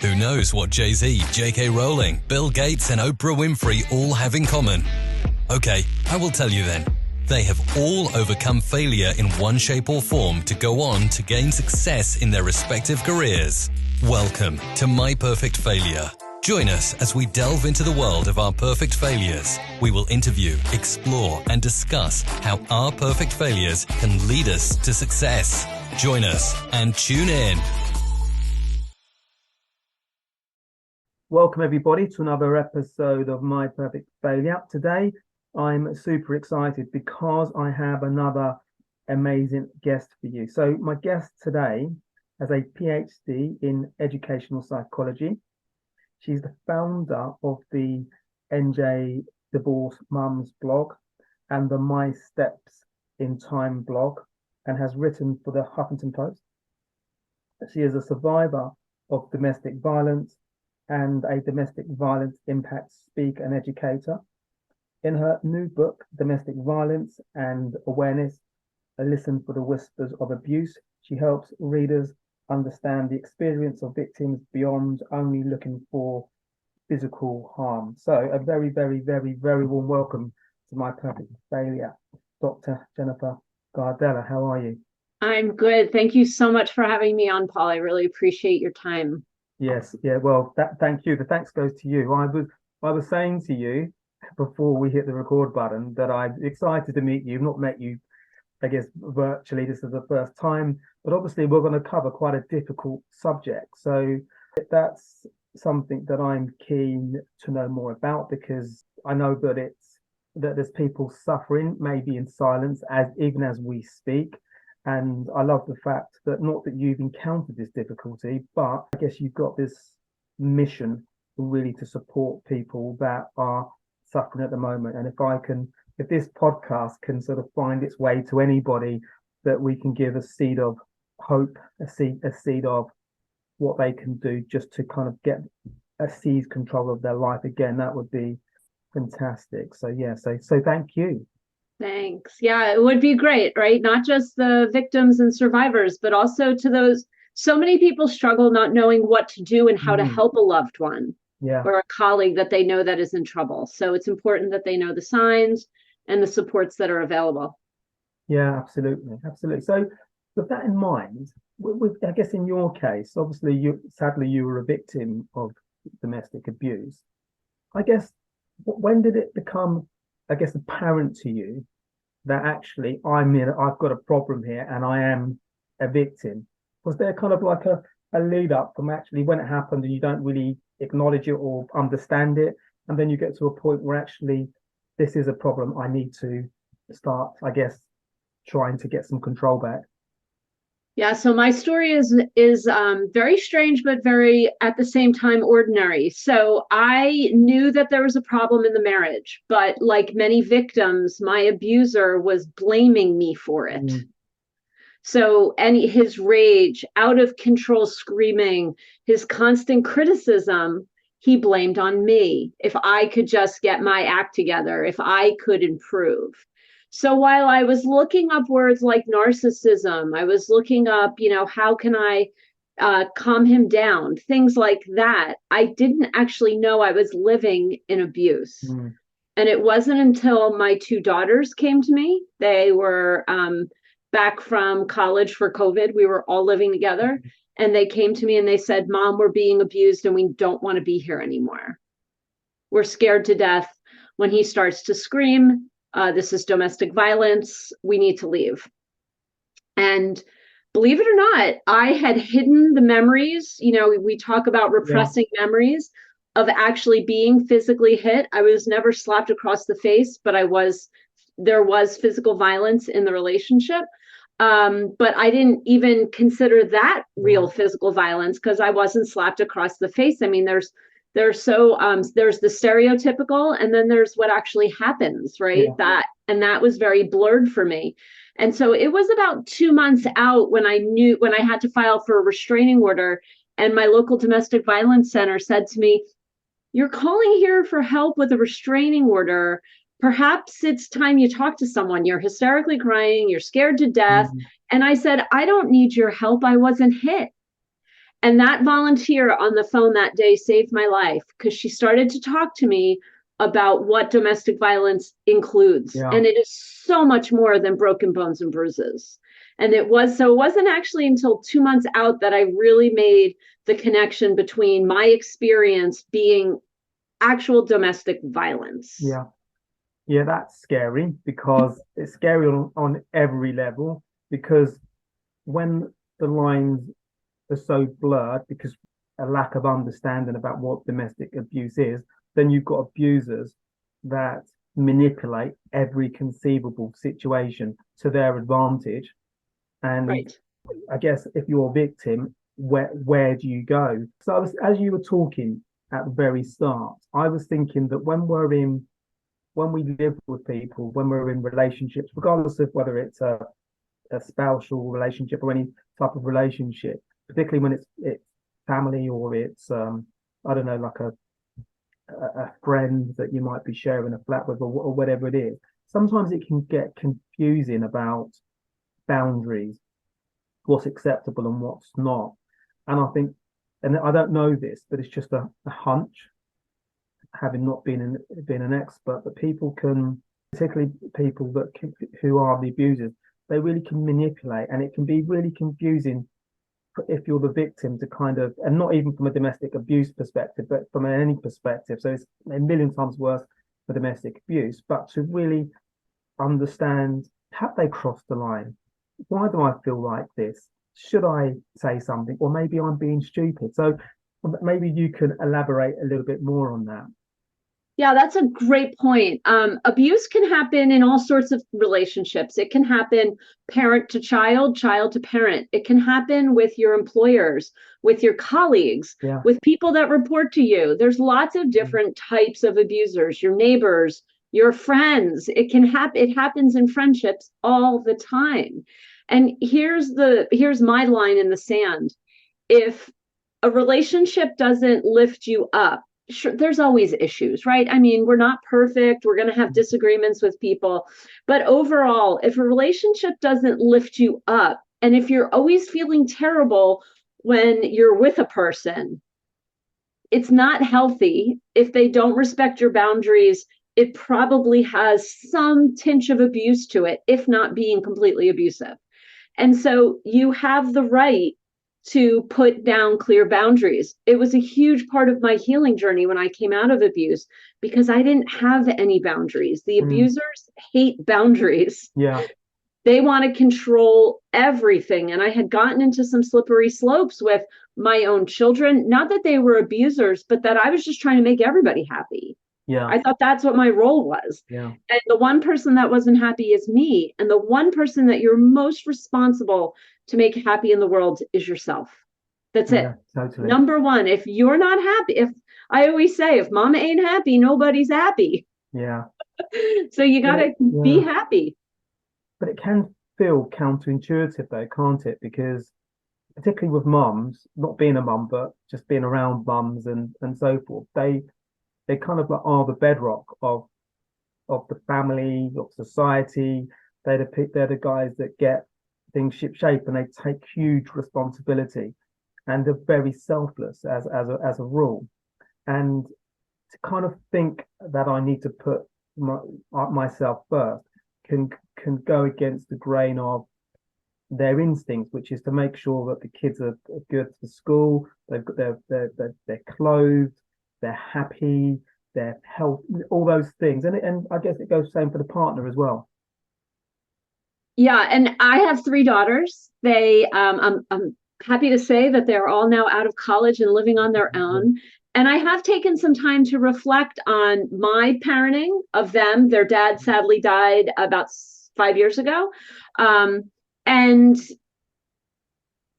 Who knows what Jay-Z, J.K. Rowling, Bill Gates and Oprah Winfrey all have in common? Okay, I will tell you then. They have all overcome failure in one shape or form to go on to gain success in their respective careers. Welcome to My Perfect Failure. Join us as we delve into the world of our perfect failures. We will interview, explore, and discuss how our perfect failures can lead us to success. Join us and tune in. Welcome everybody to another episode of My Perfect Failure. Today, I'm super excited because I have another amazing guest for you. So my guest today has a PhD in educational psychology. She's the founder of the NJ Divorce Mums blog and the My Steps in Time blog, and has written for the Huffington Post. She is a survivor of domestic violence and a domestic violence impact speaker and educator. In her new book, Domestic Violence and Awareness, A Listen for the Whispers of Abuse, she helps readers understand the experience of victims beyond only looking for physical harm. So a very, very, very, very warm welcome to My Perfect Failure, Dr. Jennifer Gardella. How are you? I'm good. Thank you so much for having me on, Paul. I really appreciate your time. Yes, yeah, well, thank you. The thanks goes to you. I was saying to you before we hit the record button that I'm excited to meet you. I've not met you, I guess, virtually. This is the first time, but obviously we're going to cover quite a difficult subject. So that's something that I'm keen to know more about, because I know that there's people suffering, maybe in silence, even as we speak. And I love the fact that not that you've encountered this difficulty, but I guess you've got this mission really to support people that are suffering at the moment. And if this podcast can sort of find its way to anybody, that we can give a seed of hope, a seed of what they can do just to kind of seize control of their life again, that would be fantastic. So yeah, so thank you. Thanks. Yeah, it would be great, right? Not just the victims and survivors, but also to those. So many people struggle not knowing what to do and how to help a loved one or a colleague that they know that is in trouble. So it's important that they know the signs and the supports that are available. Yeah, absolutely. Absolutely. So with that in mind, I guess in your case, obviously sadly you were a victim of domestic abuse. I guess, when did it become, I guess, apparent to you that actually I've got a problem here and I am a victim? Was there kind of like a lead up from actually when it happened and you don't really acknowledge it or understand it, and then you get to a point where actually this is a problem, I need to start, I guess, trying to get some control back? Yeah, so my story is very strange, but very, at the same time, ordinary. So I knew that there was a problem in the marriage, but like many victims, my abuser was blaming me for it. So his rage, out of control screaming, his constant criticism, he blamed on me. If I could just get my act together, if I could improve. So while I was looking up words like narcissism, I was looking up, how can I calm him down, things like that, I didn't actually know I was living in abuse. And it wasn't until my two daughters came to me. They were back from college for COVID. We were all living together. And they came to me and they said, "Mom, we're being abused and we don't want to be here anymore. We're scared to death. When he starts to scream, this is domestic violence. We need to leave." And believe it or not, I had hidden the memories. We talk about repressing memories of actually being physically hit. I was never slapped across the face, but there was physical violence in the relationship. But I didn't even consider that real physical violence because I wasn't slapped across the face. I mean, there's the stereotypical, and then there's what actually happens, right? That was very blurred for me. And so it was about 2 months out when I had to file for a restraining order, and my local domestic violence center said to me, "You're calling here for help with a restraining order. Perhaps it's time you talk to someone. You're hysterically crying. You're scared to death." And I said, "I don't need your help. I wasn't hit." And that volunteer on the phone that day saved my life, because she started to talk to me about what domestic violence includes. Yeah. And it is so much more than broken bones and bruises. And it wasn't actually until 2 months out that I really made the connection between my experience being actual domestic violence. Yeah. Yeah, that's scary, because it's scary on every level, because when the lines are so blurred because a lack of understanding about what domestic abuse is, then you've got abusers that manipulate every conceivable situation to their advantage. And Right. I guess if you're a victim, where do you go? So as you were talking at the very start, I was thinking that when we live with people, when we're in relationships, regardless of whether it's a spousal relationship or any type of relationship, particularly when it's family, or it's I don't know, like a friend that you might be sharing a flat with, or whatever it is. Sometimes it can get confusing about boundaries, what's acceptable and what's not. And I think, and I don't know this, but it's just a hunch, having not been an expert, that people can, particularly people who are the abusers, they really can manipulate, and it can be really confusing if you're the victim to kind of, and not even from a domestic abuse perspective, but from any perspective. So it's a million times worse for domestic abuse, but to really understand, have they crossed the line? Why do I feel like this? Should I say something? Or maybe I'm being stupid. So maybe you can elaborate a little bit more on that. Yeah, that's a great point. Abuse can happen in all sorts of relationships. It can happen parent to child, child to parent. It can happen with your employers, with your colleagues, Yeah. with people that report to you. There's lots of different types of abusers, your neighbors, your friends. It can happen. It happens in friendships all the time. And here's my line in the sand. If a relationship doesn't lift you up, sure, there's always issues, right? I mean, we're not perfect. We're going to have disagreements with people. But overall, if a relationship doesn't lift you up, and if you're always feeling terrible when you're with a person, it's not healthy. If they don't respect your boundaries, it probably has some tinge of abuse to it, if not being completely abusive. And so you have the right to put down clear boundaries. It was a huge part of my healing journey when I came out of abuse, because I didn't have any boundaries. The abusers hate boundaries. Yeah. They want to control everything. And I had gotten into some slippery slopes with my own children. Not that they were abusers, but that I was just trying to make everybody happy. Yeah. I thought that's what my role was. Yeah. And the one person that wasn't happy is me. And the one person that you're most responsible to make happy in the world is yourself. That's it. Totally. Number one, if you're not happy, if I always say, if mama ain't happy, nobody's happy. Yeah. So you got to be happy. But it can feel counterintuitive though, can't it? Because particularly with mums, not being a mum, but just being around mums and so forth, they kind of like are the bedrock of the family, of society. They're the guys that get things ship shape, and they take huge responsibility, and they're very selfless as a rule. And to kind of think that I need to put myself first can go against the grain of their instincts, which is to make sure that the kids are good for school, they're clothed, they're happy, their health, all those things. And I guess it goes the same for the partner as well. Yeah, and I have 3 daughters. They, I'm happy to say that they're all now out of college and living on their own. And I have taken some time to reflect on my parenting of them. Their dad sadly died about 5 years ago. And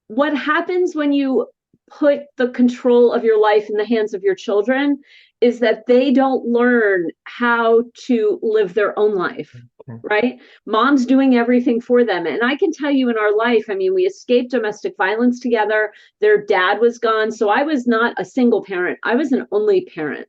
what happens when you put the control of your life in the hands of your children is that they don't learn how to live their own life, right? Mom's doing everything for them. And I can tell you in our life, I mean, we escaped domestic violence together. Their dad was gone. So I was not a single parent. I was an only parent.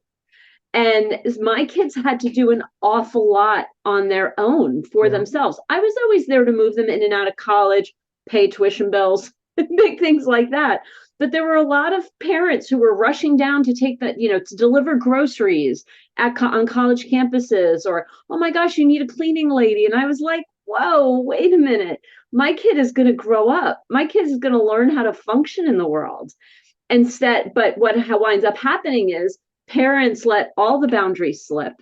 And my kids had to do an awful lot on their own for themselves. I was always there to move them in and out of college, pay tuition bills, big things like that. But there were a lot of parents who were rushing down to take that, to deliver groceries on college campuses, or, oh my gosh, you need a cleaning lady. And I was like, whoa, wait a minute. My kid is going to grow up. My kid is going to learn how to function in the world. But what winds up happening is parents let all the boundaries slip,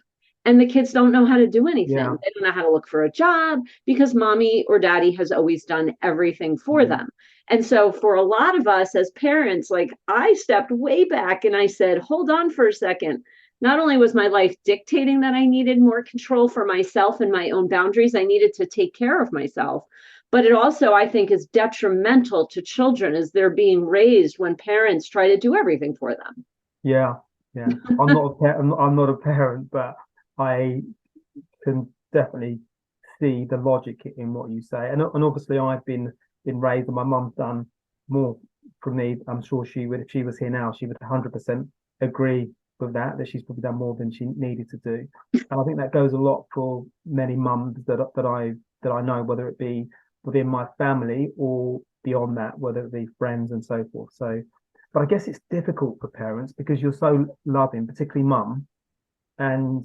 and the kids don't know how to do anything. Yeah. They don't know how to look for a job because mommy or daddy has always done everything for them. And so for a lot of us as parents, like, I stepped way back and I said, hold on for a second. Not only was my life dictating that I needed more control for myself and my own boundaries, I needed to take care of myself. But it also, I think, is detrimental to children as they're being raised when parents try to do everything for them. Yeah. I'm not a parent, but I can definitely see the logic in what you say. And obviously I've been raised, and my mum's done more for me. I'm sure she would, if she was here now, she would 100% agree with that she's probably done more than she needed to do. And I think that goes a lot for many mums that I know, whether it be within my family or beyond that, whether it be friends and so forth. So, but I guess it's difficult for parents because you're so loving, particularly mum, and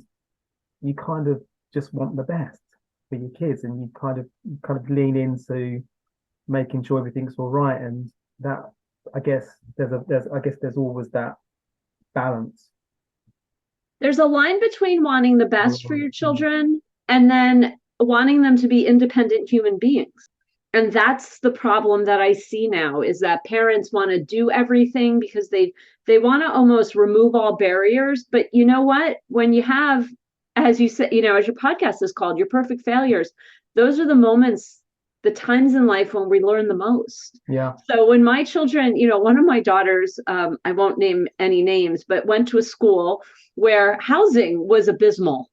you kind of just want the best for your kids, and you kind of lean into making sure everything's all right. And that, I guess there's always that balance. There's a line between wanting the best for your children and then wanting them to be independent human beings. And that's the problem that I see now, is that parents want to do everything because they want to almost remove all barriers. But you know what? When you have, as you said, as your podcast is called, Your Perfect Failures, those are the moments, the times in life when we learn the most. Yeah. So when my children, one of my daughters, I won't name any names, but went to a school where housing was abysmal.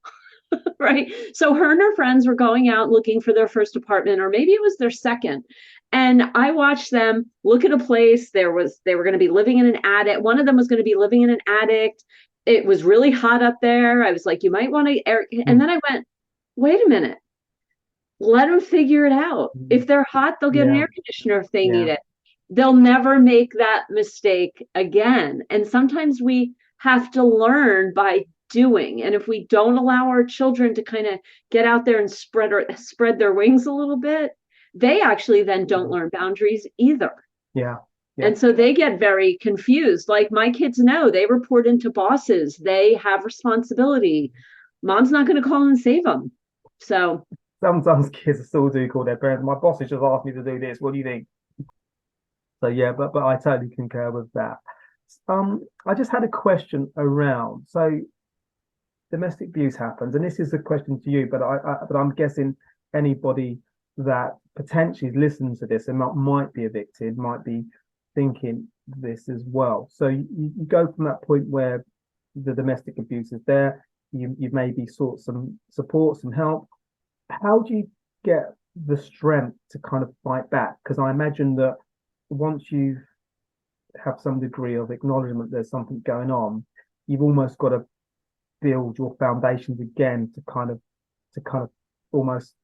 Right. So her and her friends were going out looking for their first apartment, or maybe it was their second. And I watched them look at a place. They were going to be living in an attic. One of them was going to be living in an attic. It was really hot up there. I was like, you might want to air. And then I went, wait a minute. Let them figure it out. If they're hot, they'll get an air conditioner if they need it. They'll never make that mistake again. And sometimes we have to learn by doing. And if we don't allow our children to kind of get out there and spread their wings a little bit, they actually then don't learn boundaries either. Yeah. And so they get very confused. Like, my kids know they report into bosses. They have responsibility. Mom's not going to call and save them. So sometimes kids still do call their parents. My boss has just asked me to do this. What do you think? So yeah, but I totally concur with that. I just had a question around. So domestic abuse happens, and this is a question to you, but I'm guessing anybody that potentially listens to this and might be a victim might be thinking this as well. So you go from that point where the domestic abuse is there, you maybe sought some support, some help. How do you get the strength to kind of fight back? Because I imagine that once you have some degree of acknowledgement there's something going on, you've almost got to build your foundations again to kind of almost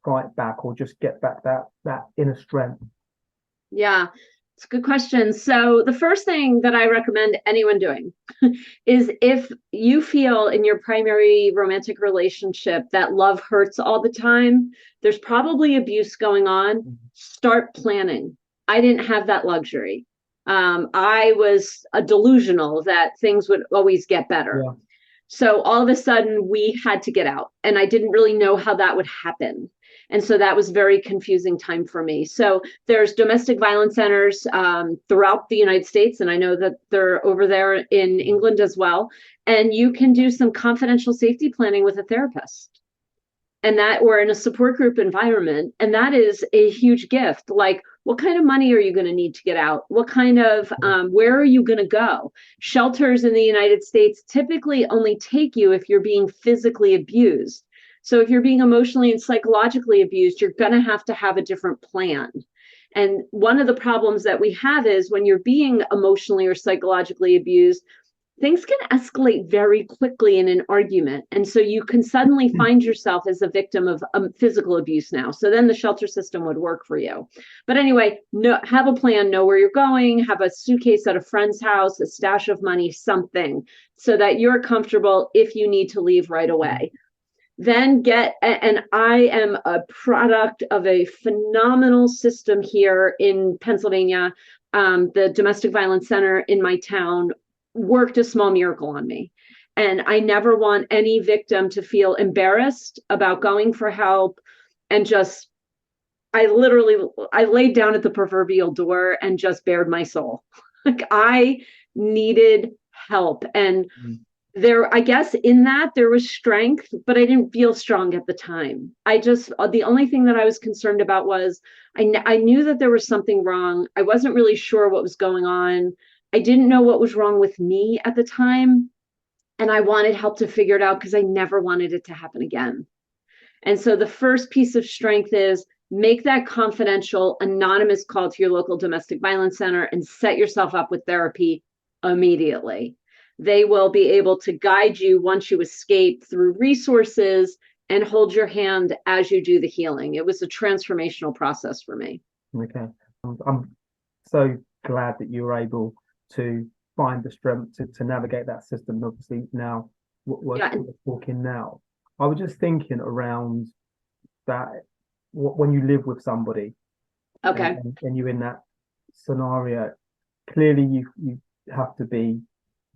fight back, or just get back that inner strength. Yeah, it's a good question. So the first thing that I recommend anyone doing is, if you feel in your primary romantic relationship that love hurts all the time, there's probably abuse going on. Start planning. I didn't have that luxury. I was delusional that things would always get better. Yeah. So all of a sudden we had to get out, and I didn't really know how that would happen. And so that was a very confusing time for me. So there's domestic violence centers throughout the United States, and I know that they're over there in England as well. And you can do some confidential safety planning with a therapist, and that, or in a support group environment. And that is a huge gift. Like, what kind of money are you going to need to get out? What kind of, where are you going to go? Shelters in the United States typically only take you if you're being physically abused. So if you're being emotionally and psychologically abused, you're going to have a different plan. And one of the problems that we have is, when you're being emotionally or psychologically abused, things can escalate very quickly in an argument. And so you can suddenly find yourself as a victim of physical abuse now. So then the shelter system would work for you. But anyway, have a plan, know where you're going, have a suitcase at a friend's house, a stash of money, something, so that you're comfortable if you need to leave right away. Then and I am a product of a phenomenal system here in Pennsylvania. The Domestic Violence Center in my town worked a small miracle on me. And I never want any victim to feel embarrassed about going for help. And just, I laid down at the proverbial door and just bared my soul. Like, I needed help. And I guess in that there was strength, but I didn't feel strong at the time. The only thing that I was concerned about was I knew that there was something wrong. I wasn't really sure what was going on. I didn't know what was wrong with me at the time. And I wanted help to figure it out because I never wanted it to happen again. And so the first piece of strength is make that confidential, anonymous call to your local domestic violence center and set yourself up with therapy immediately. They will be able to guide you once you escape through resources and hold your hand as you do the healing. It was a transformational process for me. Okay. I'm so glad that you were able to find the strength to navigate that system. And obviously now we're talking now. I was just thinking around that when you live with somebody, okay, and you're in that scenario, clearly you have to be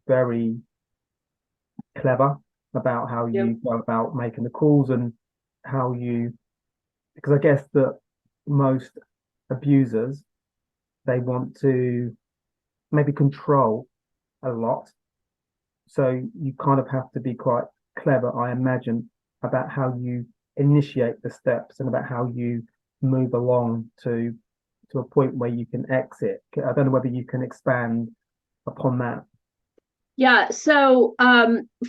very clever about how you go about making the calls and how because I guess that most abusers, they want to maybe control a lot. So you kind of have to be quite clever, I imagine, about how you initiate the steps and about how you move along to a point where you can exit. I don't know whether you can expand upon that. Yeah. So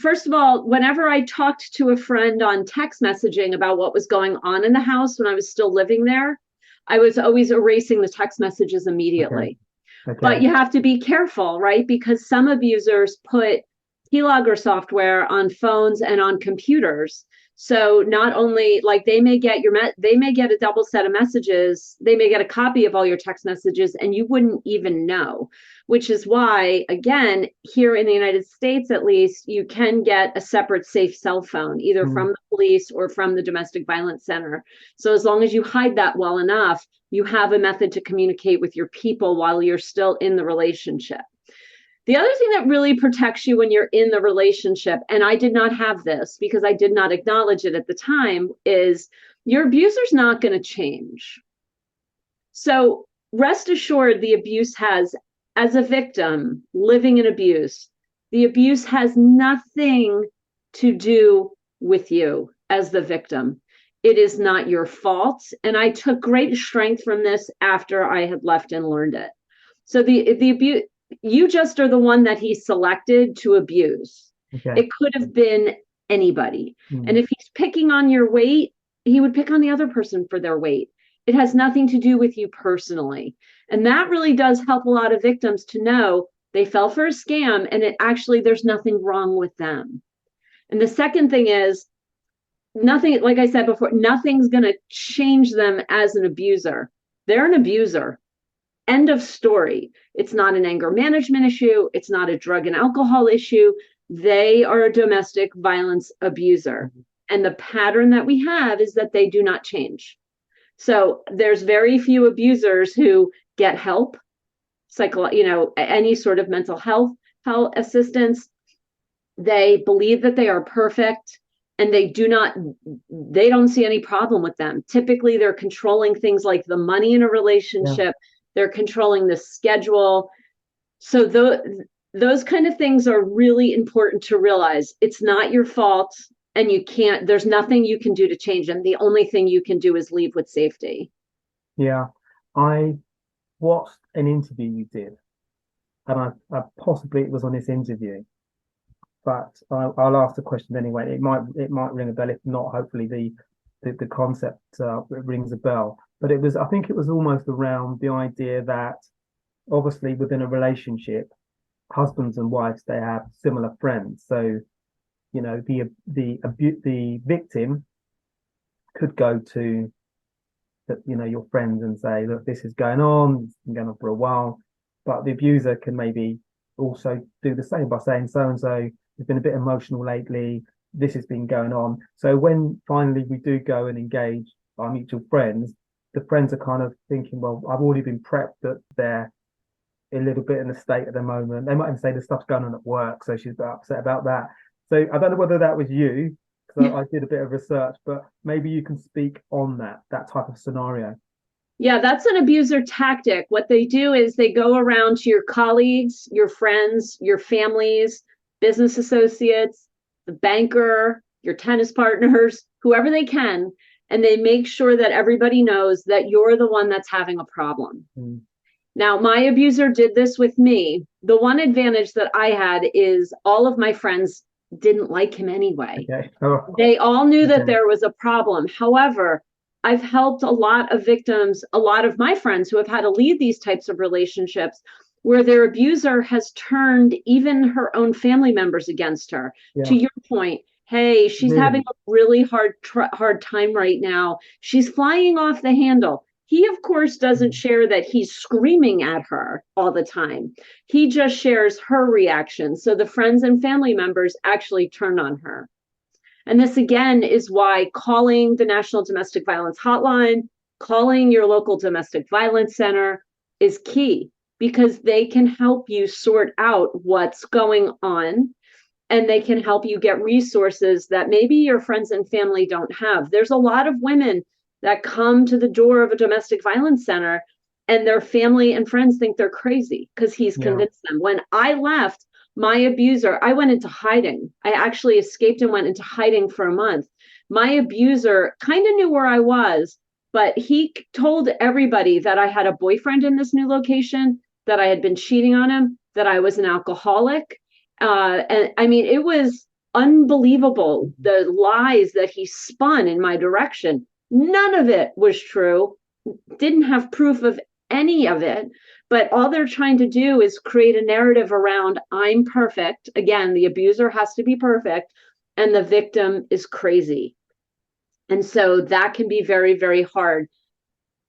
first of all, whenever I talked to a friend on text messaging about what was going on in the house when I was still living there, I was always erasing the text messages immediately. Okay. But you have to be careful, right? Because some abusers put keylogger software on phones and on computers. So not only like they may get a double set of messages, they may get a copy of all your text messages and you wouldn't even know, which is why, again, here in the United States, at least, you can get a separate safe cell phone, either from the police or from the Domestic Violence Center. So as long as you hide that well enough, you have a method to communicate with your people while you're still in the relationship. The other thing that really protects you when you're in the relationship, and I did not have this because I did not acknowledge it at the time, is your abuser's not going to change. So rest assured, the abuse has, as a victim living in abuse, the abuse has nothing to do with you as the victim. It is not your fault. And I took great strength from this after I had left and learned it. So the abuse, you just are the one that he selected to abuse. Okay. It could have been anybody. And if he's picking on your weight, he would pick on the other person for their weight. It has nothing to do with you personally. And that really does help a lot of victims to know they fell for a scam and there's nothing wrong with them. And the second thing is, nothing, like I said before, nothing's going to change them as an abuser. They're an abuser. End of story. It's not an anger management issue. It's not a drug and alcohol issue. They are a domestic violence abuser. And the pattern that we have is that they do not change. So there's very few abusers who get help, any sort of mental health assistance. They believe that they are perfect and they don't see any problem with them. Typically, they're controlling things like the money in a relationship. Yeah. They're controlling the schedule. So those kind of things are really important to realize. It's not your fault and there's nothing you can do to change them. The only thing you can do is leave with safety. Yeah. I watched an interview you did, and I possibly it was on this interview, but I'll ask the question anyway. It might ring a bell. If not, hopefully the concept rings a bell. But I think it was almost around the idea that obviously within a relationship, husbands and wives, they have similar friends. So, you know, the victim could go to your friends and say, look, this is going on, it's been going on for a while. But the abuser can maybe also do the same by saying, so and so has been a bit emotional lately, this has been going on. So when finally we do go and engage our mutual friends, the friends are kind of thinking, well, I've already been prepped that they're a little bit in a state at the moment. They might even say the stuff's going on at work, so she's a bit upset about that. So I don't know whether that was you, because I did a bit of research, but maybe you can speak on that type of scenario. Yeah, that's an abuser tactic. What they do is they go around to your colleagues, your friends, your families, business associates, the banker, your tennis partners, whoever they can, and they make sure that everybody knows that you're the one that's having a problem. Mm. Now, my abuser did this with me. The one advantage that I had is all of my friends didn't like him anyway. Okay. Oh. They all knew that there was a problem. However, I've helped a lot of victims, a lot of my friends who have had to lead these types of relationships where their abuser has turned even her own family members against her. Yeah. To your point, hey, she's having a really hard time right now. She's flying off the handle. He, of course, doesn't share that he's screaming at her all the time. He just shares her reaction. So the friends and family members actually turn on her. And this, again, is why calling the National Domestic Violence Hotline, calling your local domestic violence center is key, because they can help you sort out what's going on, and they can help you get resources that maybe your friends and family don't have. There's a lot of women that come to the door of a domestic violence center and their family and friends think they're crazy because he's convinced them. When I left my abuser, I went into hiding. I actually escaped and went into hiding for a month. My abuser kind of knew where I was, but he told everybody that I had a boyfriend in this new location, that I had been cheating on him, that I was an alcoholic. And I mean, it was unbelievable, the lies that he spun in my direction. None of it was true. Didn't have proof of any of it. But all they're trying to do is create a narrative around, I'm perfect. Again, the abuser has to be perfect, and the victim is crazy. And so that can be very, very hard.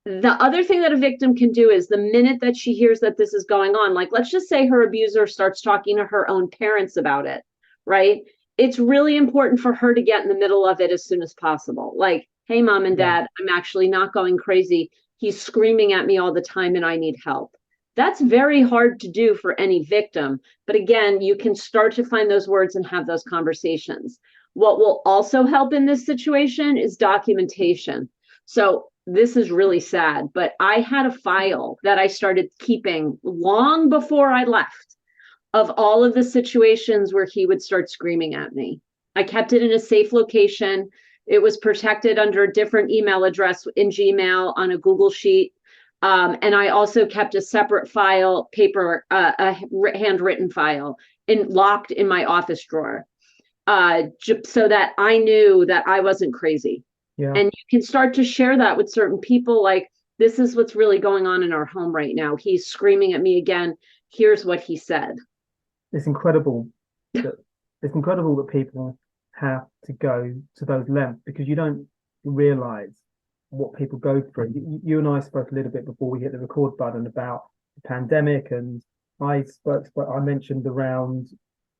The other thing that a victim can do is the minute that she hears that this is going on, like let's just say her abuser starts talking to her own parents about it, right? It's really important for her to get in the middle of it as soon as possible. Like, hey, mom and dad, I'm actually not going crazy. He's screaming at me all the time and I need help. That's very hard to do for any victim. But again, you can start to find those words and have those conversations. What will also help in this situation is documentation. So this is really sad, but I had a file that I started keeping long before I left of all of the situations where he would start screaming at me. I kept it in a safe location. It was protected under a different email address in Gmail on a Google Sheet. And I also kept a separate file, a handwritten file, locked in my office drawer, so that I knew that I wasn't crazy. Yeah. And you can start to share that with certain people, like, this is what's really going on in our home right now. He's screaming at me again. Here's what he said. It's incredible that people have to go to those lengths, because you don't realize what people go through. You and I spoke a little bit before we hit the record button about the pandemic, and I mentioned around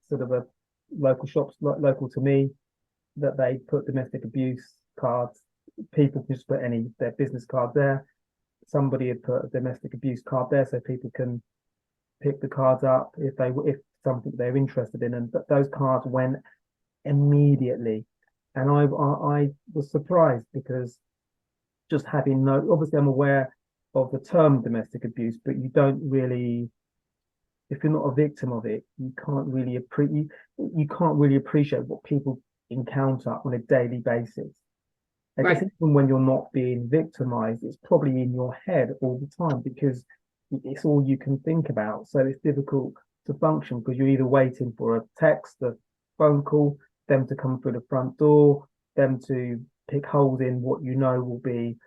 sort of a local shops local to me that they put domestic abuse cards. People can just put their business card there. Somebody had put a domestic abuse card there so people can pick the cards up if something they're interested in, and those cards went immediately. And I was surprised, because just having obviously I'm aware of the term domestic abuse, but you don't really, if you're not a victim of it, you can't really appreciate what people encounter on a daily basis. I guess even when you're not being victimized, it's probably in your head all the time, because it's all you can think about. So it's difficult to function, because you're either waiting for a text, a phone call, them to come through the front door, them to pick holes in what you know will be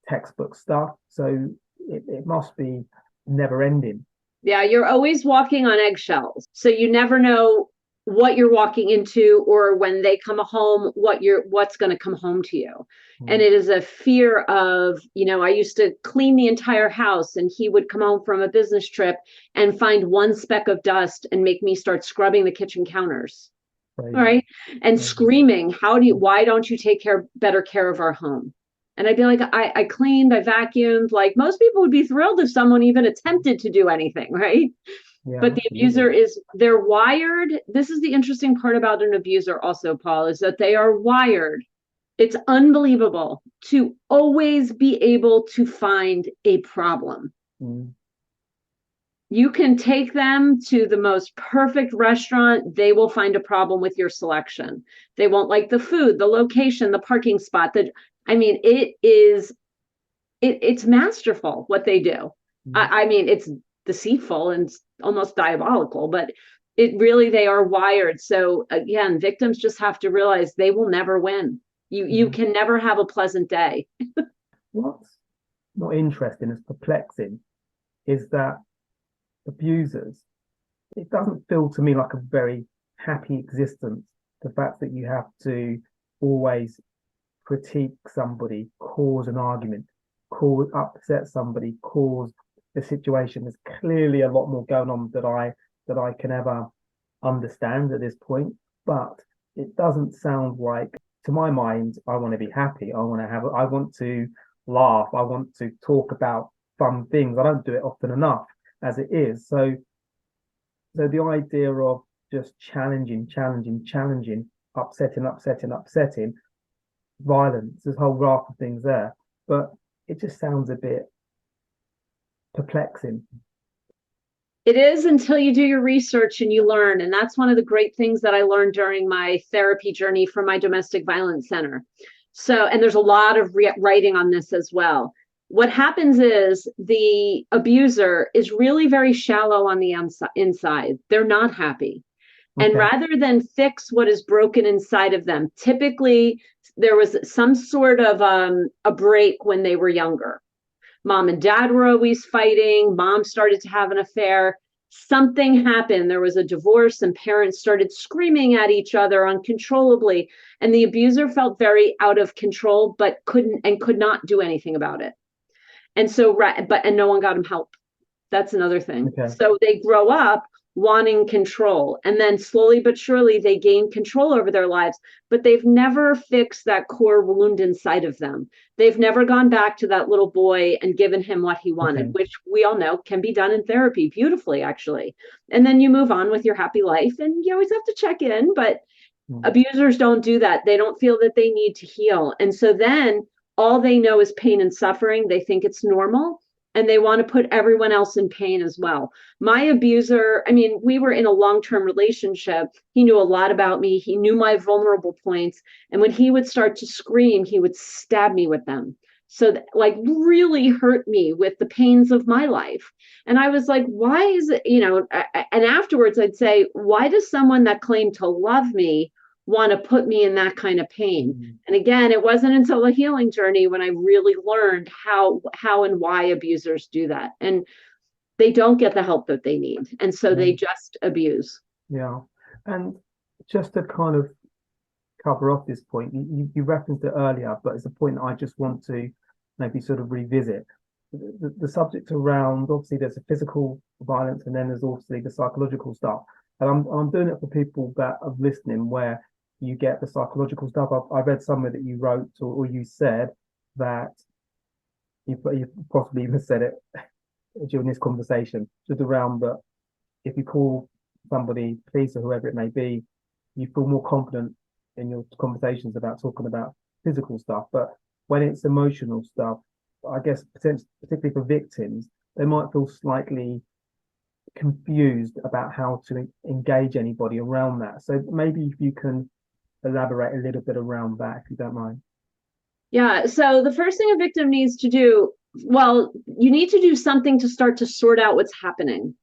textbook stuff. So it must be never ending. Yeah, you're always walking on eggshells. So you never know what you're walking into, or when they come home, what's going to come home to you. And it is a fear of, I used to clean the entire house, and he would come home from a business trip and find one speck of dust and make me start scrubbing the kitchen counters. Right. All right. And screaming, why don't you take better care of our home? And I'd be like, I cleaned, I vacuumed. Like, most people would be thrilled if someone even attempted to do anything, right? Yeah, but the abuser they're wired. This is the interesting part about an abuser also, Paul, is that they are wired. It's unbelievable to always be able to find a problem. You can take them to the most perfect restaurant. They will find a problem with your selection. They won't like the food, the location, the parking spot. It's masterful what they do. It's deceitful and almost diabolical, but they are wired. So again, victims just have to realize they will never win. You can never have a pleasant day. What's not interesting, as perplexing, is that abusers, it doesn't feel to me like a very happy existence. The fact that you have to always critique somebody, cause an argument, upset somebody, cause the situation. There's clearly a lot more going on that I can ever understand at this point. But it doesn't sound like, to my mind, I want to be happy. I want to laugh. I want to talk about fun things. I don't do it often enough as it is. So the idea of just challenging, upsetting, violence, there's a whole raft of things there. But it just sounds a bit perplexing. It is, until you do your research and you learn. And that's one of the great things that I learned during my therapy journey from my domestic violence center. So, and there's a lot of writing on this as well. What happens is the abuser is really very shallow on the inside. They're not happy. Okay. And rather than fix what is broken inside of them, typically there was some sort of a break when they were younger. Mom and dad were always fighting. Mom started to have an affair. Something happened. There was a divorce, and parents started screaming at each other uncontrollably. And the abuser felt very out of control, but could not do anything about it. And so, and no one got him help. That's another thing. Okay. So they grow up wanting control, and then slowly but surely they gain control over their lives, but they've never fixed that core wound inside of them. They've never gone back to that little boy and given him what he wanted, which we all know can be done in therapy beautifully, actually. And then you move on with your happy life, and you always have to check in, but abusers don't do that. They don't feel that they need to heal. And so then all they know is pain and suffering. They think it's normal, and they want to put everyone else in pain as well. My abuser, we were in a long-term relationship. He knew a lot about me. He knew my vulnerable points. And when he would start to scream, he would stab me with them. So really hurt me with the pains of my life. And I was like, why is it, and afterwards I'd say, why does someone that claimed to love me want to put me in that kind of pain? And again, it wasn't until a healing journey when I really learned how and why abusers do that, and they don't get the help that they need, and so they just abuse. Yeah. And just to kind of cover off this point, you referenced it earlier, but it's a point that I just want to maybe sort of revisit. The subject around, obviously there's a physical violence, and then there's obviously the psychological stuff. And I'm doing it for people that are listening, where you get the psychological stuff. I read somewhere that you wrote or you said that you possibly even said it during this conversation, just around that if you call somebody police or whoever it may be, you feel more confident in your conversations about talking about physical stuff. But when it's emotional stuff, I guess particularly for victims, they might feel slightly confused about how to engage anybody around that. So maybe if you can elaborate a little bit around that, if you don't mind. Yeah. So the first thing a victim needs to do, you need to do something to start to sort out what's happening,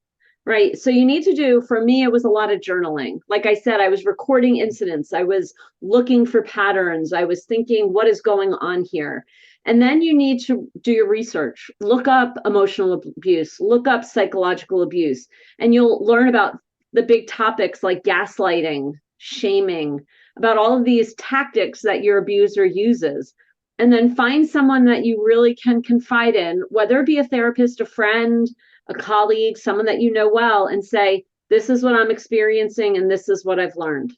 right? So you need to do, for me, it was a lot of journaling. Like I said, I was recording incidents. I was looking for patterns. I was thinking, what is going on here? And then you need to do your research, look up emotional abuse, look up psychological abuse, and you'll learn about the big topics like gaslighting, shaming, about all of these tactics that your abuser uses. And then find someone that you really can confide in, whether it be a therapist, a friend, a colleague, someone that you know well, and say, this is what I'm experiencing and this is what I've learned.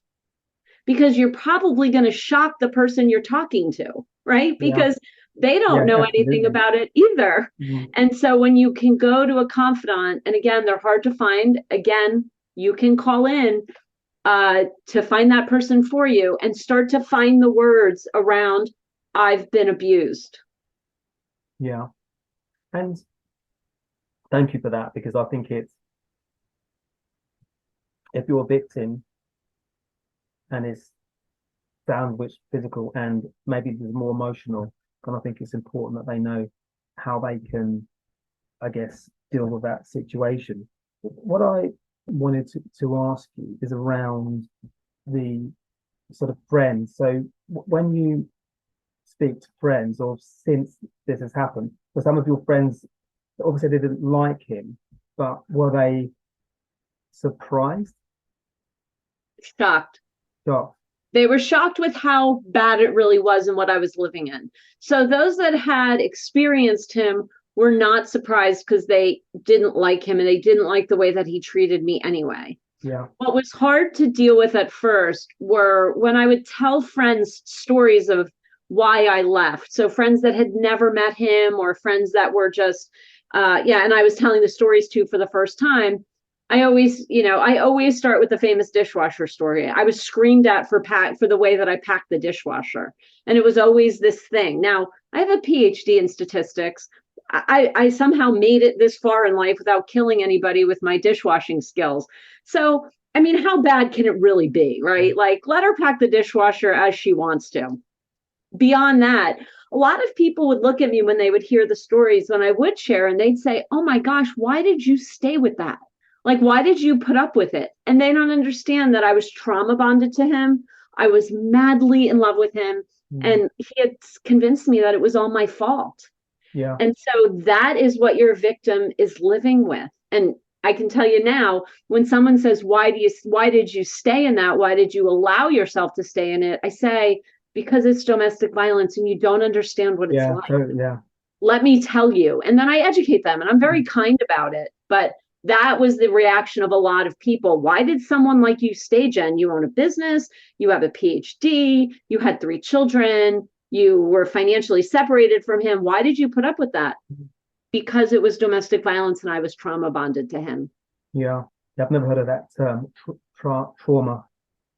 Because you're probably going to shock the person you're talking to, right? Because they don't know anything about it either. Mm-hmm. And so when you can go to a confidant, and again, they're hard to find, again, you can call in to find that person for you and start to find the words around, I've been abused. Yeah. And thank you for that, because I think it's, if you're a victim and it's sandwiched physical and maybe there's more emotional, then I think it's important that they know how they can, I guess, deal with that situation. What I wanted to ask you is around the sort of friends. So when you speak to friends, or since this has happened, for some of your friends, obviously they didn't like him, but were they surprised? Shocked. Shocked. They were shocked with how bad it really was and what I was living in. So those that had experienced him were not surprised because they didn't like him and they didn't like the way that he treated me anyway. Yeah. What was hard to deal with at first were when I would tell friends stories of why I left. So friends that had never met him, or friends that were just, and I was telling the stories too for the first time. I always start with the famous dishwasher story. I was screamed at for the way that I packed the dishwasher. And it was always this thing. Now, I have a PhD in statistics. I somehow made it this far in life without killing anybody with my dishwashing skills. So, I mean, how bad can it really be, right? Like, let her pack the dishwasher as she wants to. Beyond that, a lot of people would look at me when they would hear the stories when I would share, and they'd say, oh my gosh, why did you stay with that? Like, why did you put up with it? And they don't understand that I was trauma bonded to him. I was madly in love with him. And he had convinced me that it was all my fault. Yeah. And so that is what your victim is living with. And I can tell you now, when someone says, why did you stay in that? Why did you allow yourself to stay in it? I say, because it's domestic violence and you don't understand what it's like. Totally, yeah. Let me tell you. And then I educate them, and I'm very kind about it. But that was the reaction of a lot of people. Why did someone like you stay, Jen? You own a business, you have a PhD, you had 3 children, you were financially separated from him. Why did you put up with that? Because it was domestic violence and I was trauma bonded to him. Yeah. I've never heard of that term, trauma.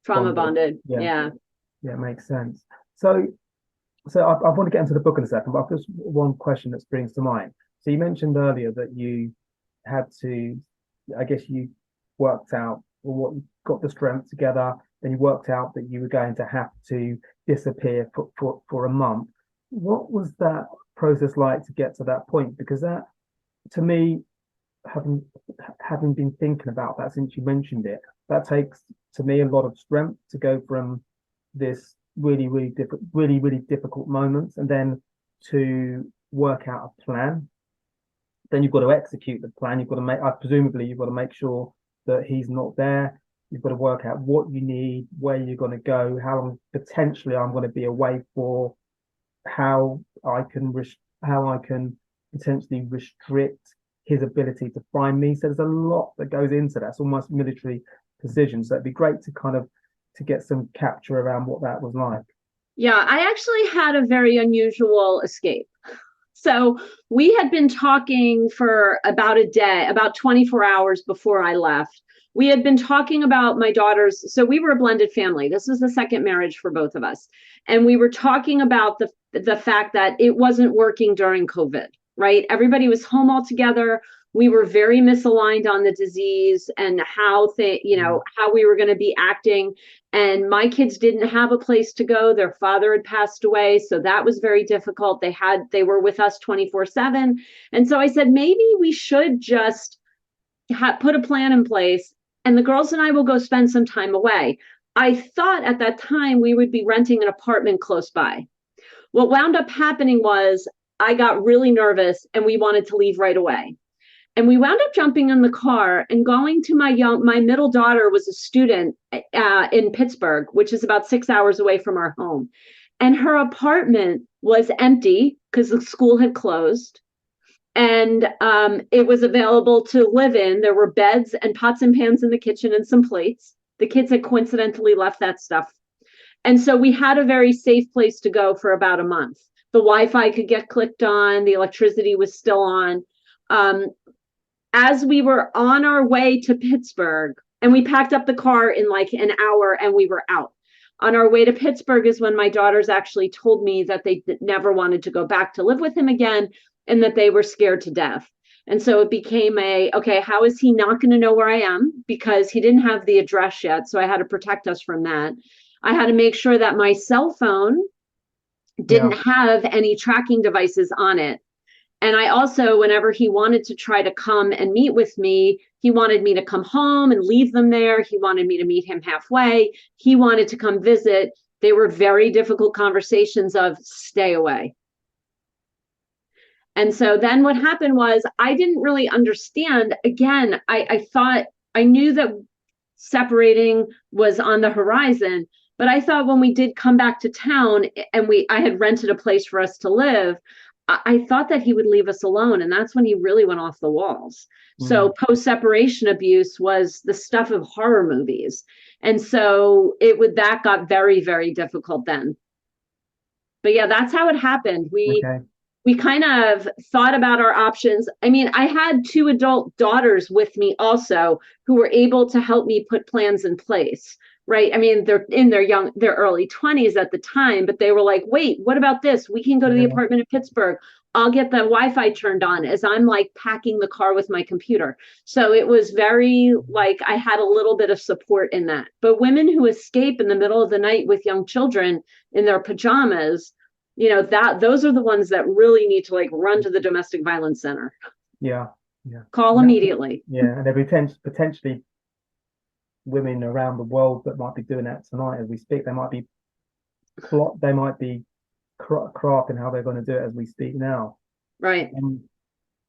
Trauma bonded. Yeah. Yeah, it makes sense. So I want to get into the book in a second, but just one question that springs to mind. So you mentioned earlier that you had to, I guess you worked out, or what, you got the strength together, then you worked out that you were going to have to disappear for a month. What was that process like to get to that point? Because that, to me, having been thinking about that since you mentioned it, that takes, to me, a lot of strength to go from this really difficult moments and then to work out a plan. Then you've got to execute the plan. You've got to presumably you've got to make sure that he's not there. You've got to work out what you need, where you're going to go, how long potentially I'm going to be away for, how I can potentially restrict his ability to find me. So there's a lot that goes into that. It's almost military precision. So it'd be great to get some capture around what that was like. Yeah, I actually had a very unusual escape. So we had been talking for about a day, about 24 hours before I left. We had been talking about my daughters. So we were a blended family. This was the second marriage for both of us. And we were talking about the fact that it wasn't working during COVID, right? Everybody was home all together. We were very misaligned on the disease and how we were going to be acting. And my kids didn't have a place to go. Their father had passed away. So that was very difficult. They were with us 24/7. And so I said, maybe we should just put a plan in place and the girls and I will go spend some time away. I thought at that time we would be renting an apartment close by. What wound up happening was I got really nervous and we wanted to leave right away. And we wound up jumping in the car and going to my middle daughter was a student in Pittsburgh, which is about 6 hours away from our home. And her apartment was empty because the school had closed. And it was available to live in. There were beds and pots and pans in the kitchen and some plates. The kids had coincidentally left that stuff. And so we had a very safe place to go for about a month. The Wi-Fi could get clicked on. The electricity was still on. As we were on our way to Pittsburgh, and we packed up the car in like an hour and we were out. On our way to Pittsburgh is when my daughters actually told me that they never wanted to go back to live with him again and that they were scared to death. And so it became okay, how is he not going to know where I am? Because he didn't have the address yet. So I had to protect us from that. I had to make sure that my cell phone didn't have any tracking devices on it. And I also, whenever he wanted to try to come and meet with me, he wanted me to come home and leave them there. He wanted me to meet him halfway. He wanted to come visit. They were very difficult conversations of stay away. And so then what happened was I didn't really understand. Again, I thought I knew that separating was on the horizon, but I thought when we did come back to town and I had rented a place for us to live, I thought that he would leave us alone. And that's when he really went off the walls. So post-separation abuse was the stuff of horror movies. And so that got very, very difficult then. But yeah, that's how it happened. We kind of thought about our options. I mean, I had 2 adult daughters with me also who were able to help me put plans in place. Right. I mean, they're in their early 20s at the time, but they were like, wait, what about this? We can go to the apartment in Pittsburgh. I'll get the Wi-Fi turned on as I'm like packing the car with my computer. So it was very like I had a little bit of support in that. But women who escape in the middle of the night with young children in their pajamas, those are the ones that really need to like run to the domestic violence center. Yeah. Call immediately. Yeah. And there potentially women around the world that might be doing that tonight as we speak. They might be crafting how they're going to do it as we speak now. Right.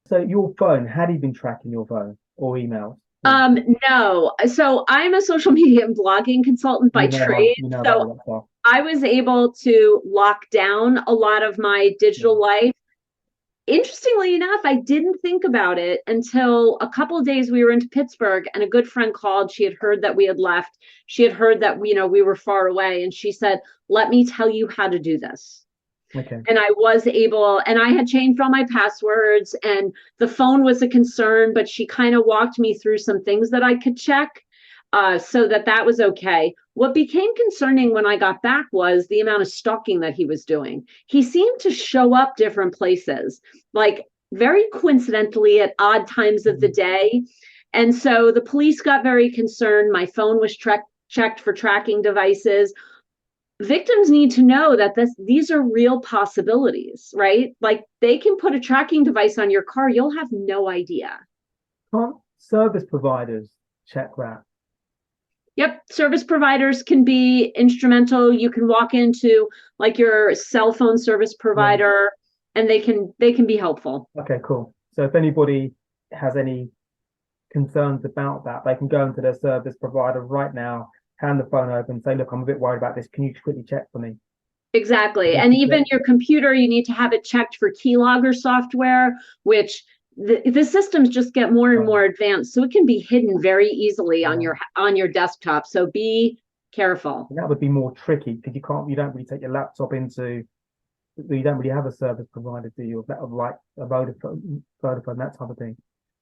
So your phone, had he been tracking your phone or emails? No. So I'm a social media and blogging consultant by trade. So I was able to lock down a lot of my digital life. Interestingly enough, I didn't think about it until a couple of days we were into Pittsburgh and a good friend called. She had heard that we had left. She had heard that, we were far away. And she said, let me tell you how to do this. Okay. And I was able, and I had changed all my passwords and the phone was a concern, but she kind of walked me through some things that I could check so that was okay. What became concerning when I got back was the amount of stalking that he was doing. He seemed to show up different places, like very coincidentally at odd times of the day. And so the police got very concerned. My phone was checked for tracking devices. Victims need to know that these are real possibilities, right? Like they can put a tracking device on your car. You'll have no idea. Can't service providers check that? Yep. Service providers can be instrumental. You can walk into like your cell phone service provider and they can be helpful. Okay, cool. So if anybody has any concerns about that, they can go into their service provider right now, hand the phone over and say, look, I'm a bit worried about this. Can you quickly check for me? Exactly. And even your computer, you need to have it checked for keylogger software, which the systems just get more and more advanced, so it can be hidden very easily on your desktop. So be careful. And that would be more tricky because you don't really take your laptop into. You don't really have a service provider, do you? Like a Vodafone, that type of thing.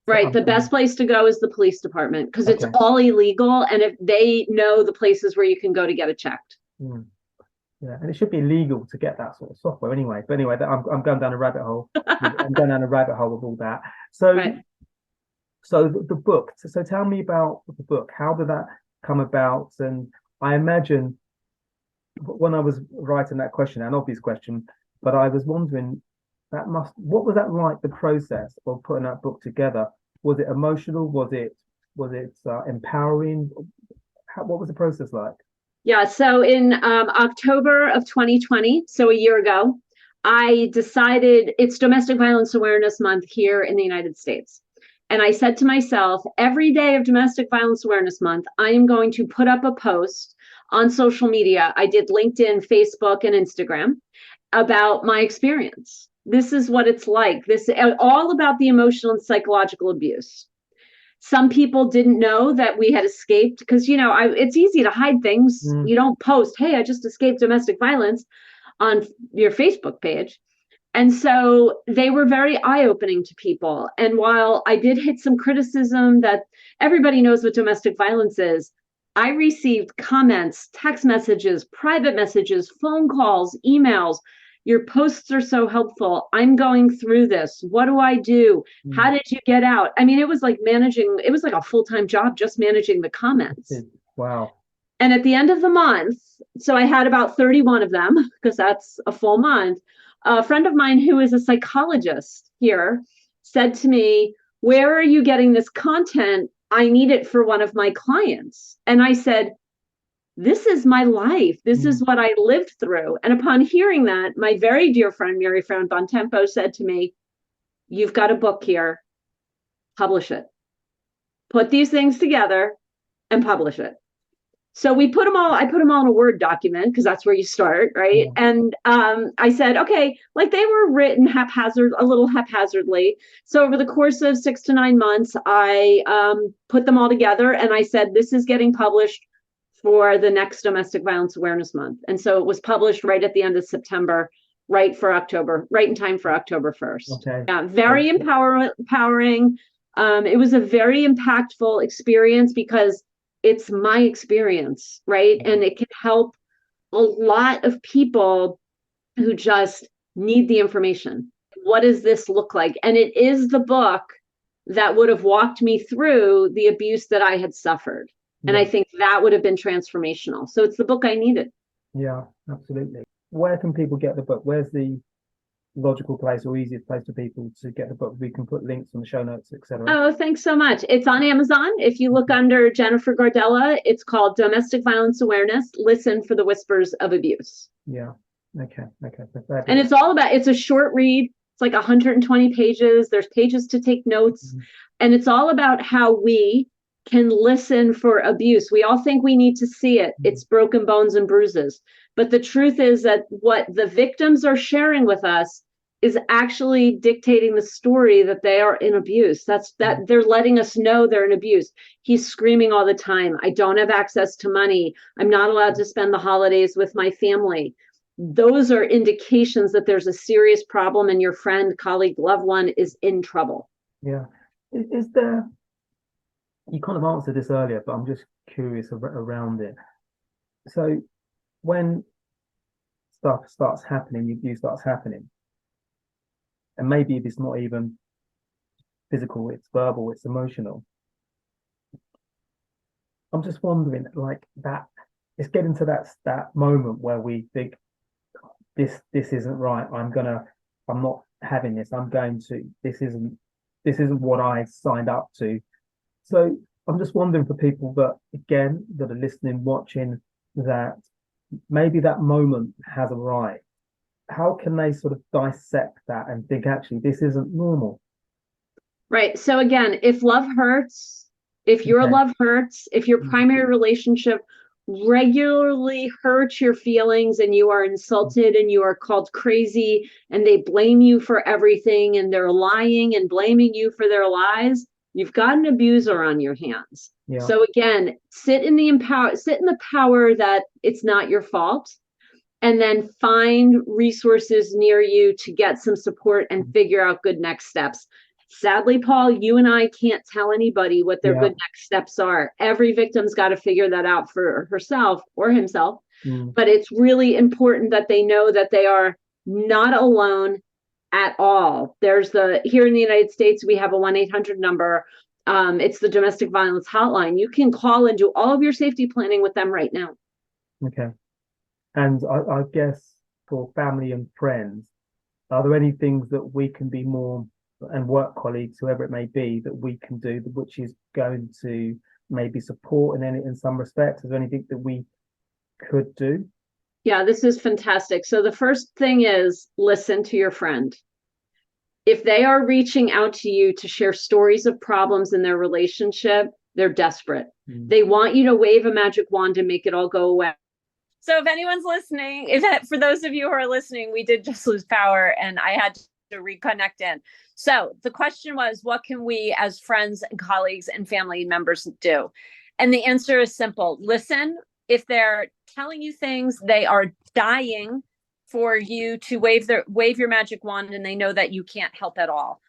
Right. The best place to go is the police department because it's all illegal, and if they know the places where you can go to get it checked. Yeah, and it should be illegal to get that sort of software anyway. But anyway, I'm going down a rabbit hole. I'm going down a rabbit hole with all that. So, so the book. So tell me about the book. How did that come about? And I imagine when I was writing that question, an obvious question, but I was wondering what was that like? The process of putting that book together. Was it emotional? Was it empowering? What was the process like? Yeah, so in October of 2020, so a year ago, I decided it's Domestic Violence Awareness Month here in the United States. And I said to myself, every day of Domestic Violence Awareness Month, I am going to put up a post on social media. I did LinkedIn, Facebook, and Instagram about my experience. This is what it's like. This all about the emotional and psychological abuse. Some people didn't know that we had escaped because, it's easy to hide things. You don't post, hey, I just escaped domestic violence on your Facebook page. And so they were very eye-opening to people. And while I did hit some criticism that everybody knows what domestic violence is, I received comments, text messages, private messages, phone calls, emails. Your posts are so helpful. I'm going through this. What do I do? How did you get out? I mean, it was like a full-time job just managing the comments. Wow. And at the end of the month, so I had about 31 of them because that's a full month. A friend of mine who is a psychologist here said to me, where are you getting this content? I need it for one of my clients. And I said, this is my life. This is what I lived through. And upon hearing that, my very dear friend, Mary Fran Bontempo, said to me, you've got a book here, publish it. Put these things together and publish it. So I put them all in a Word document because that's where you start, right? Yeah. And I said, okay, like they were written a little haphazardly. So over the course of 6 to 9 months, I put them all together and I said, this is getting published for the next Domestic Violence Awareness Month. And so it was published right at the end of September, right in time for October 1st. Okay. Yeah, very empowering. It was a very impactful experience because it's my experience, right? And it can help a lot of people who just need the information. What does this look like? And it is the book that would have walked me through the abuse that I had suffered. And I think that would have been transformational. So it's the book I needed. Yeah, absolutely. Where can people get the book? Where's the logical place or easiest place for people to get the book? We can put links on the show notes, etc. Oh, thanks so much. It's on Amazon. If you look under Jennifer Gardella, it's called Domestic Violence Awareness. Listen for the Whispers of Abuse. Yeah. Okay. And it's a short read. It's like 120 pages. There's pages to take notes. And it's all about how we can listen for abuse. We all think we need to see it. It's broken bones and bruises. But the truth is that what the victims are sharing with us is actually dictating the story that they are in abuse. That they're letting us know they're in abuse. He's screaming all the time. I don't have access to money. I'm not allowed to spend the holidays with my family. Those are indications that there's a serious problem and your friend, colleague, loved one is in trouble. Yeah. Is there, you kind of answered this earlier, but I'm just curious around it. So when stuff starts happening, abuse starts happening, and maybe it's not even physical, it's verbal, it's emotional. I'm just wondering, like that, it's getting to that moment where we think this isn't right. I'm not having this. This isn't what I signed up to. So I'm just wondering for people that are listening, watching, that maybe that moment has arrived. How can they sort of dissect that and think, actually, this isn't normal? Right. So again, if love hurts, if your love hurts, if your primary relationship regularly hurts your feelings and you are insulted and you are called crazy and they blame you for everything and they're lying and blaming you for their lies, you've got an abuser on your hands. Yeah. So again, sit in the power that it's not your fault, and then find resources near you to get some support and figure out good next steps. Sadly, Paul, you and I can't tell anybody what their good next steps are. Every victim's got to figure that out for herself or himself. But it's really important that they know that they are not alone at all. Here in the United States, we have a 1-800 number. It's the domestic violence hotline. You can call and do all of your safety planning with them right now. Okay. And I guess for family and friends, are there any things that we can be more, and work colleagues, whoever it may be, that we can do, which is going to maybe support in some respects? Is there anything that we could do? Yeah, this is fantastic. So the first thing is listen to your friend. If they are reaching out to you to share stories of problems in their relationship, they're desperate. They want you to wave a magic wand and make it all go away. So if anyone's listening, for those of you who are listening, we did just lose power and I had to reconnect in. So the question was, what can we as friends and colleagues and family members do? And the answer is simple. Listen. If they're telling you things, they are dying for you to wave your magic wand, and they know that you can't help at all.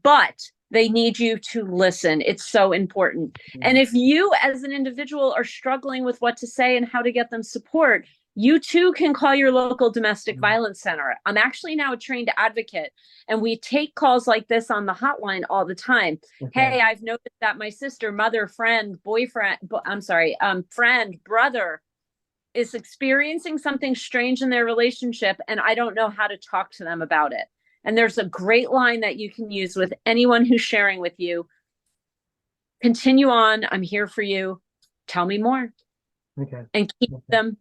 But they need you to listen. It's so important. And if you as an individual are struggling with what to say and how to get them support, you too can call your local domestic violence center. I'm actually now a trained advocate, and we take calls like this on the hotline all the time. Okay. Hey, I've noticed that my sister, mother, friend, boyfriend, friend, brother is experiencing something strange in their relationship, and I don't know how to talk to them about it. And there's a great line that you can use with anyone who's sharing with you. Continue on. I'm here for you. Tell me more. Okay. And keep them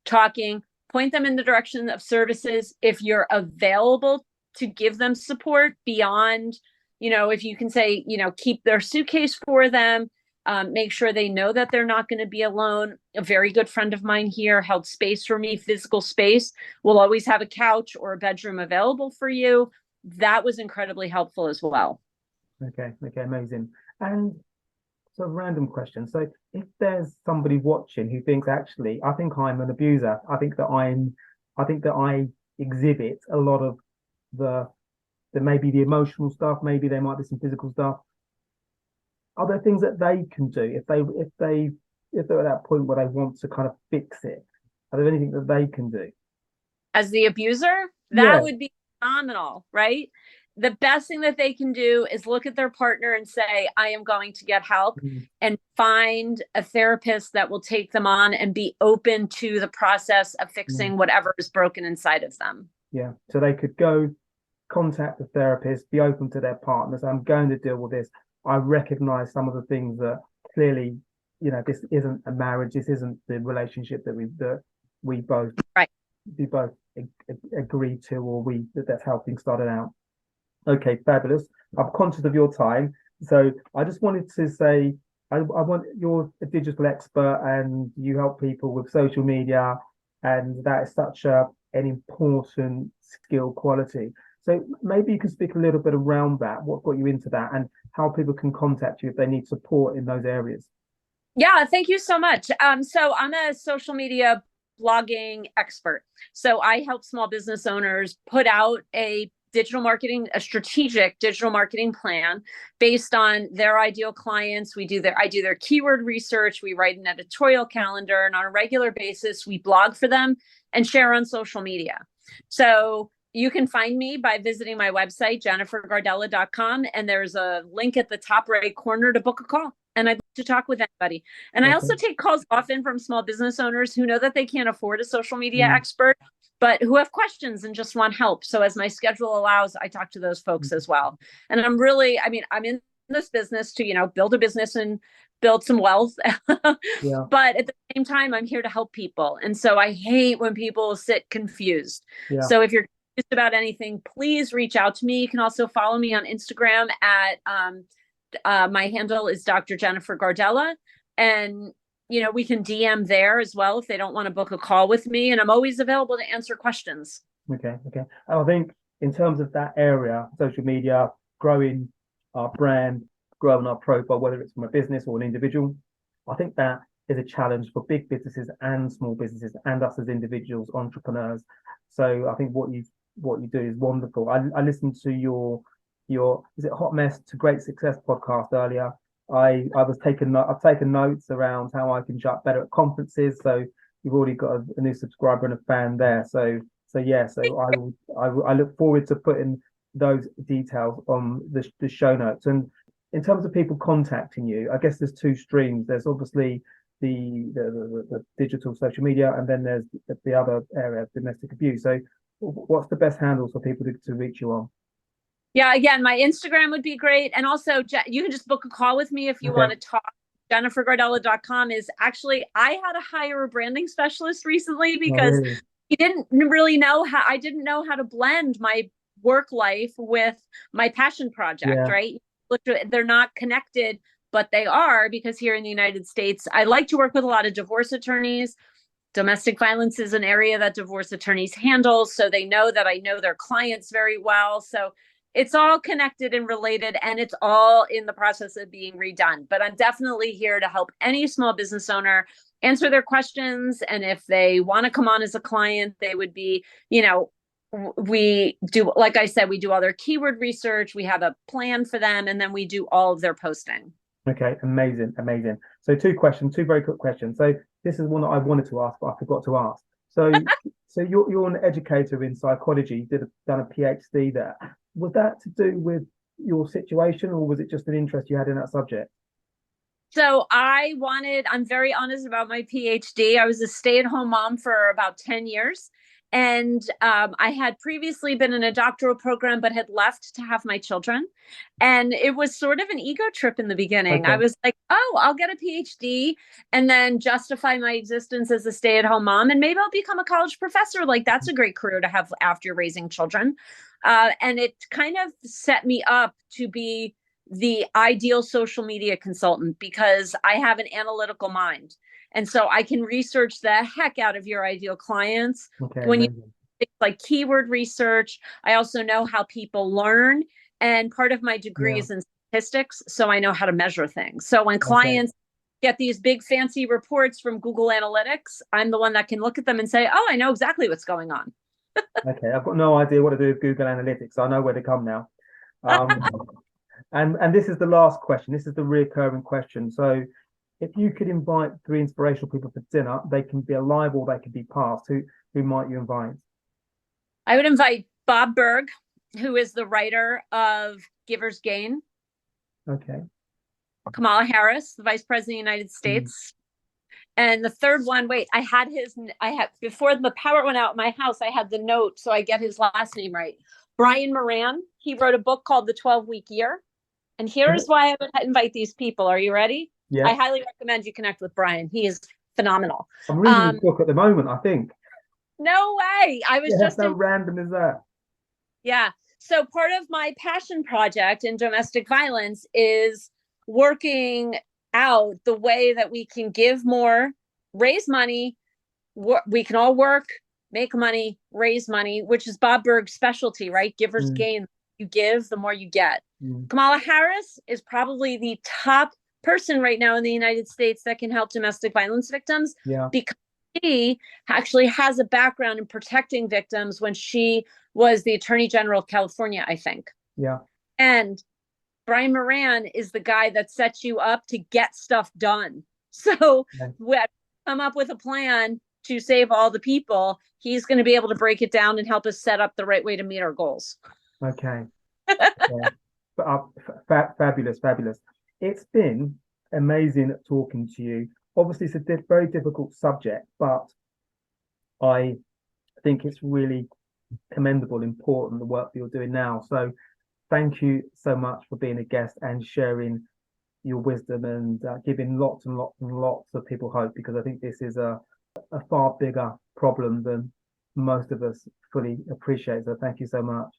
talking. Point them in the direction of services. If you're available to give them support beyond, if you can say, keep their suitcase for them. Make sure they know that they're not going to be alone. A very good friend of mine here held space for me, physical space. We'll always have a couch or a bedroom available for you. That was incredibly helpful as well. Okay, amazing. And so a random question. So if there's somebody watching who thinks, actually, I think I'm an abuser. I think that I exhibit a lot of maybe the emotional stuff, maybe there might be some physical stuff. Are there things that they can do if they're at that point where they want to kind of fix it? Are there anything that they can do? As the abuser, that would be phenomenal, right? The best thing that they can do is look at their partner and say, I am going to get help, and find a therapist that will take them on and be open to the process of fixing whatever is broken inside of them. Yeah. So they could go contact the therapist, be open to their partners. I'm going to deal with this. I recognize some of the things that clearly, this isn't a marriage. This isn't the relationship that we both agreed to, or that's how things started out. Okay, fabulous. I'm conscious of your time, so I just wanted to say, I want you're a digital expert and you help people with social media, and that is such an important skill quality. So maybe you can speak a little bit around that, what got you into that, and how people can contact you if they need support in those areas. Yeah, thank you so much. So I'm a social media blogging expert. So I help small business owners put out a strategic digital marketing plan based on their ideal clients. I do their keyword research. We write an editorial calendar, and on a regular basis, we blog for them and share on social media. So you can find me by visiting my website, jennifergardella.com, and there's a link at the top right corner to book a call. And I'd like to talk with anybody. And I also take calls often from small business owners who know that they can't afford a social media expert, but who have questions and just want help. So as my schedule allows, I talk to those folks as well. And I'm in this business to, build a business and build some wealth. But at the same time, I'm here to help people. And so I hate when people sit confused. So if you're confused about anything, please reach out to me. You can also follow me on Instagram at my handle is Dr. Jennifer Gardella. And we can DM there as well if they don't want to book a call with me. And I'm always available to answer questions. Okay. I think in terms of that area, social media, growing our brand, growing our profile, whether it's from a business or an individual, I think that is a challenge for big businesses and small businesses and us as individuals, entrepreneurs. So I think what you do is wonderful. I listened to your is it Hot Mess to Great Success podcast earlier. I've taken notes around how I can show up better at conferences. So you've already got a new subscriber and a fan there. So I look forward to putting those details on the show notes. And in terms of people contacting you, I guess there's two streams. There's obviously the digital social media, and then there's the other area of domestic abuse. So what's the best handles for people to reach you on? Yeah, again, my Instagram would be great. And also, you can just book a call with me if you want to talk jennifergardella.com is actually, I had to hire a branding specialist recently because really? he didn't really know how, I didn't know how to blend my work life with my passion project, Yeah. right? They're not connected, but they are, because here in the United States, I like to work with a lot of divorce attorneys. Domestic violence is an area that divorce attorneys handle, so they know that I know their clients very well. So it's all connected and related, and it's all in the process of being redone. But I'm definitely here to help any small business owner answer their questions. And if they want to come on as a client, they would be, we do, like I said, we do all their keyword research. We have a plan for them, and then we do all of their posting. Okay, amazing. So two very quick questions. So this is one that I wanted to ask, but I forgot to ask. So, so you're an educator in psychology. Done a PhD there. Was that to do with your situation, or was it just an interest you had in that subject? So I'm very honest about my PhD. I was a stay-at-home mom for about 10 years. And I had previously been in a doctoral program, but had left to have my children. And it was sort of an ego trip in the beginning. Okay. I was like, oh, I'll get a PhD and then justify my existence as a stay-at-home mom. And maybe I'll become a college professor. Like, that's a great career to have after raising children. And it kind of set me up to be the ideal social media consultant, because I have an analytical mind. And so I can research the heck out of your ideal clients. Okay, when amazing. you things like keyword research, I also know how people learn. And part of my degree is in statistics, so I know how to measure things. So when clients get these big fancy reports from Google Analytics, I'm the one that can look at them and say, oh, I know exactly what's going on. Okay, I've got no idea what to do with Google Analytics. I know where to come now. And this is the last question. This is the recurring question. So if you could invite 3 inspirational people for dinner, they can be alive or they can be past. Who might you invite? I would invite Bob Berg, who is the writer of Giver's Gain. Okay. Kamala Harris, the Vice President of the United States. And the third one, before the power went out in my house, I had the note so I get his last name right. Brian Moran. He wrote a book called The 12-Week Year. And here's why I would invite these people. Are you ready? Yeah. I highly recommend you connect with Brian. He is phenomenal. I'm reading his book at the moment, I think. No way. I was just how random is that? Yeah. So part of my passion project in domestic violence is working out the way that we can give more, raise money. We can all work, make money, raise money, which is Bob Berg's specialty, right? Giver's gain. You give, the more you get. Kamala Harris is probably the top person right now in the United States that can help domestic violence victims, because she actually has a background in protecting victims when she was the Attorney General of California, I think. Yeah. And Brian Moran is the guy that sets you up to get stuff done. So when come up with a plan to save all the people, he's going to be able to break it down and help us set up the right way to meet our goals. Okay. Fabulous. It's been amazing talking to you. Obviously, it's a very difficult subject, but I think it's really commendable, important, the work that you're doing now. So thank you so much for being a guest and sharing your wisdom and giving lots and lots of people hope, because I think this is a far bigger problem than most of us fully appreciate. So thank you so much.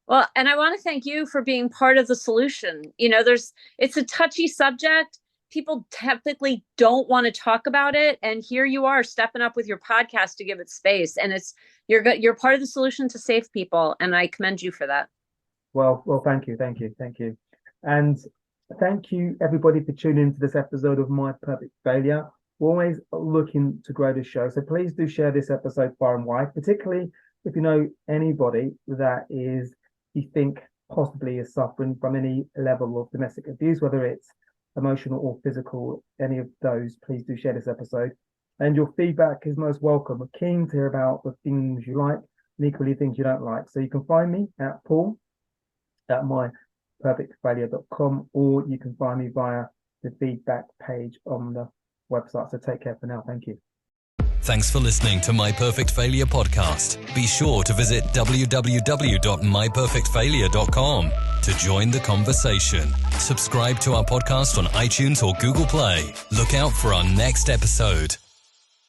Well, and I want to thank you for being part of the solution. It's a touchy subject. People typically don't want to talk about it. And here you are stepping up with your podcast to give it space. And you're part of the solution to save people. And I commend you for that. Well, thank you. And thank you everybody for tuning into this episode of My Perfect Failure. We're always looking to grow the show. So please do share this episode far and wide, particularly if you know anybody that you think possibly is suffering from any level of domestic abuse, whether it's emotional or physical, any of those, please do share this episode. And your feedback is most welcome. We're keen to hear about the things you like and equally things you don't like. So you can find me at paul@myperfectfailure.com, or you can find me via the feedback page on the website. So take care for now. Thank you. Thanks for listening to My Perfect Failure podcast. Be sure to visit www.myperfectfailure.com to join the conversation. Subscribe to our podcast on iTunes or Google Play. Look out for our next episode.